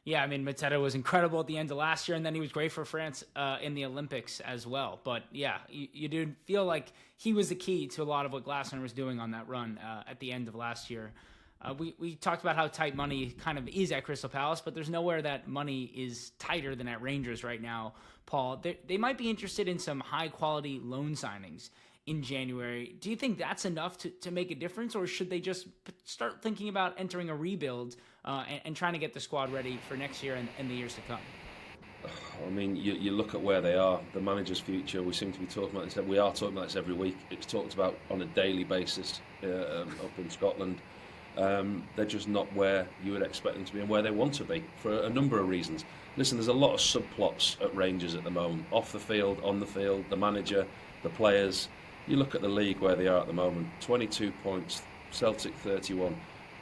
Yeah, I mean, Mateta was incredible at the end of last year, and then he was great for France in the Olympics as well. But yeah, you do feel like he was the key to a lot of what Glasner was doing on that run at the end of last year. We talked about how tight money kind of is at Crystal Palace, but there's nowhere that money is tighter than at Rangers right now, Paul. They might be interested in some high-quality loan signings in January. Do you think that's enough to make a difference, or should they just start thinking about entering a rebuild and trying to get the squad ready for next year and the years to come? I mean, you look at where they are, the manager's future. We seem to be talking about this. We are talking about this every week. It's talked about on a daily basis up in Scotland. They're just not where you would expect them to be and where they want to be for a number of reasons. Listen, there's a lot of subplots at Rangers at the moment, off the field, on the field, the manager, the players. You look at the league where they are at the moment, 22 points, Celtic 31,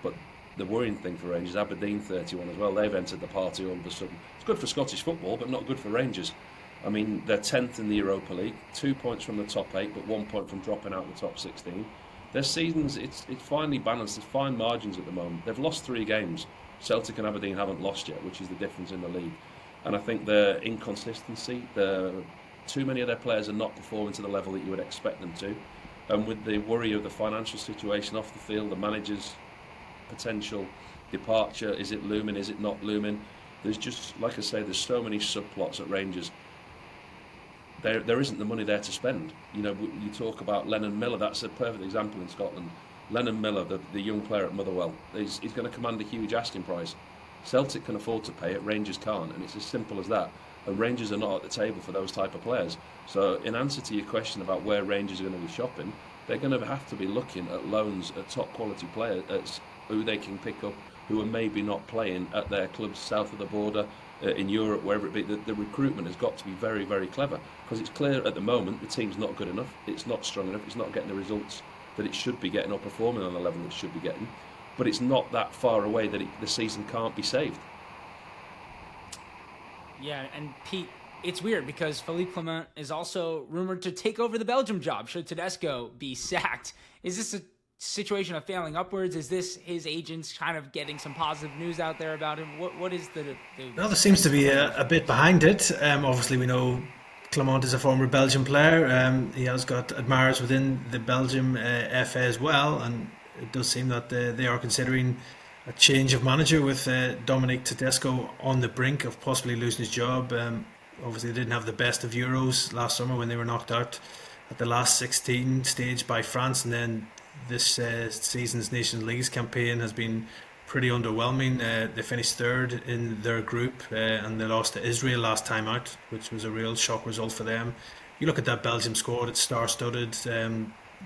but the worrying thing for Rangers, Aberdeen 31 as well. They've entered the party all of a sudden. It's good for Scottish football, but not good for Rangers. I mean, they're 10th in the Europa League, 2 points from the top 8, but 1 point from dropping out of the top 16. Their seasons, it's finely balanced. There's fine margins at the moment. They've lost 3 games. Celtic and Aberdeen haven't lost yet, which is the difference in the league. And I think their inconsistency, too many of their players are not performing to the level that you would expect them to. And with the worry of the financial situation off the field, the manager's potential departure, is it looming, is it not looming? There's just, like I say, there's so many subplots at Rangers. There isn't the money there to spend. You know, you talk about Lennon Miller, that's a perfect example in Scotland. Lennon Miller, the young player at Motherwell, he's going to command a huge asking price. Celtic can afford to pay it, Rangers can't, and it's as simple as that. And Rangers are not at the table for those type of players. So in answer to your question about where Rangers are going to be shopping, they're going to have to be looking at loans at top quality players who they can pick up, who are maybe not playing at their clubs south of the border, in Europe, wherever it be. The recruitment has got to be very, very clever, because it's clear at the moment the team's not good enough, it's not strong enough, it's not getting the results that it should be getting or performing on the level it should be getting. But it's not that far away that the season can't be saved. Yeah, and Pete, it's weird because Philippe Clement is also rumored to take over the Belgium job should Tedesco be sacked. Is this a situation of failing upwards? Is this his agents kind of getting some positive news out there about him? What is the Well, there seems to be a bit behind it. Obviously, we know Clement is a former Belgian player. He has got admirers within the Belgium FA as well, and it does seem that they are considering a change of manager with Dominic Tedesco on the brink of possibly losing his job. Obviously, they didn't have the best of Euros last summer when they were knocked out at the last 16 stage by France, and then this season's Nations Leagues campaign has been pretty underwhelming. They finished third in their group, and they lost to Israel last time out, which was a real shock result for them. You look at that Belgium squad; it's star-studded.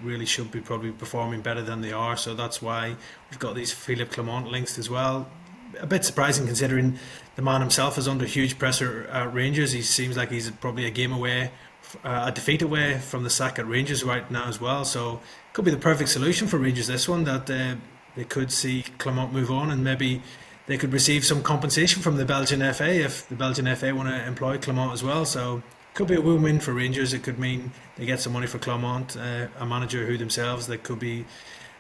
Really should be probably performing better than they are, so that's why we've got these Philippe Clement links as well. A bit surprising considering the man himself is under huge pressure at Rangers. He seems like he's probably a game away, a defeat away from the sack at Rangers right now as well. So could be the perfect solution for Rangers, this one, that they could see Clement move on, and maybe they could receive some compensation from the Belgian FA if the Belgian FA want to employ Clement as well. So could be a win-win for Rangers. It could mean they get some money for Clement, a manager who themselves they could be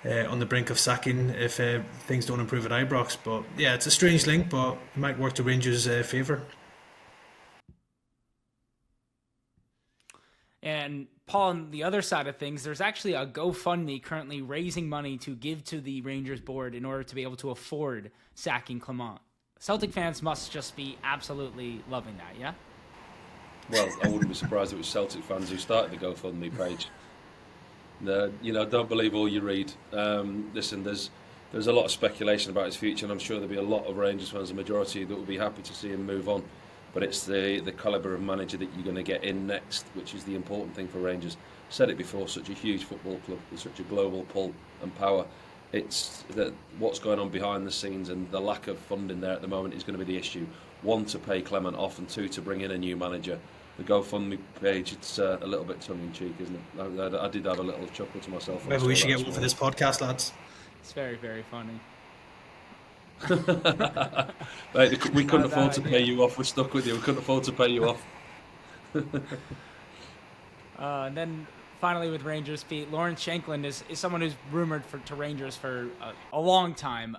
on the brink of sacking if things don't improve at Ibrox. But yeah, it's a strange link, but it might work to Rangers' favour. And Paul, on the other side of things, there's actually a GoFundMe currently raising money to give to the Rangers board in order to be able to afford sacking Clement. Celtic fans must just be absolutely loving that, yeah? Well, I wouldn't be surprised if it was Celtic fans who started the GoFundMe page. Don't believe all you read. Listen, there's a lot of speculation about his future, and I'm sure there'll be a lot of Rangers fans, a majority, that will be happy to see him move on. But it's the calibre of manager that you're going to get in next, which is the important thing for Rangers. Said it before, such a huge football club with such a global pull and power. It's that what's going on behind the scenes and the lack of funding there at the moment is going to be the issue. 1, to pay Clement off, and 2, to bring in a new manager. The GoFundMe page, it's a little bit tongue-in-cheek, isn't it? I did have a little chuckle to myself. Maybe we should get one for this podcast, lads. It's very, very funny. Mate, we couldn't afford to pay you off. We're stuck with you. We couldn't afford to pay you off. And then finally with Rangers, Pete, Lawrence Shanklin is someone who's rumored to Rangers for a long time.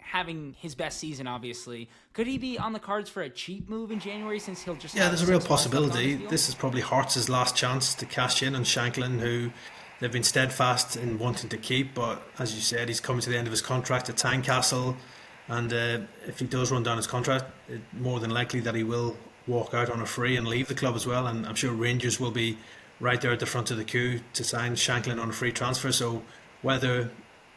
having his best season, obviously. Could he be on the cards for a cheap move in January since he'll just Yeah, have there's a real 6 months left on his possibility. deal? This is probably Hearts' last chance to cash in on Shanklin, who they've been steadfast in wanting to keep. But as you said, he's coming to the end of his contract at Tynecastle, and if he does run down his contract, more than likely that he will walk out on a free and leave the club as well. And I'm sure Rangers will be right there at the front of the queue to sign Shanklin on a free transfer. So whether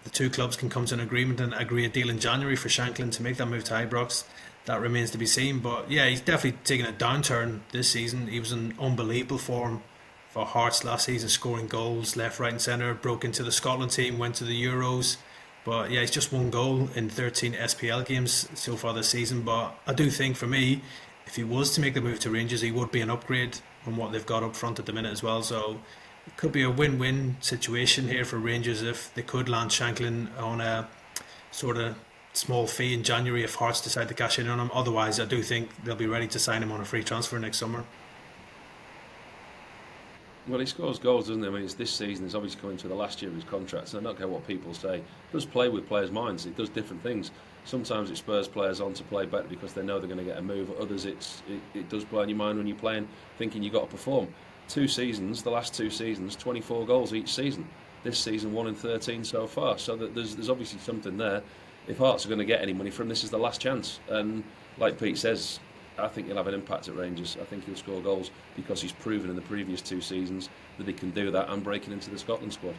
the two clubs can come to an agreement and agree a deal in January for Shanklin to make that move to Ibrox, that remains to be seen. But yeah, he's definitely taken a downturn this season. He was in unbelievable form for Hearts last season, scoring goals left, right and centre, broke into the Scotland team, went to the Euros. But yeah, he's just one goal in 13 SPL games so far this season. But I do think, for me, if he was to make the move to Rangers, he would be an upgrade on what they've got up front at the minute as well. So it could be a win-win situation here for Rangers if they could land Shanklin on a sort of small fee in January if Hearts decide to cash in on him. Otherwise, I do think they'll be ready to sign him on a free transfer next summer. Well, he scores goals, doesn't he? I mean, it's this season. It's obviously coming to the last year of his contract, so I don't care what people say. It does play with players' minds. It does different things. Sometimes it spurs players on to play better because they know they're going to get a move. Others, it does play on your mind when you're playing, thinking you've got to perform. 2 seasons, the last 2 seasons, 24 goals each season. This season, 1 in 13 so far. So that there's obviously something there. If Hearts are going to get any money from this, is the last chance. And like Pete says, I think he'll have an impact at Rangers. I think he'll score goals because he's proven in the previous 2 seasons that he can do that and breaking into the Scotland squad.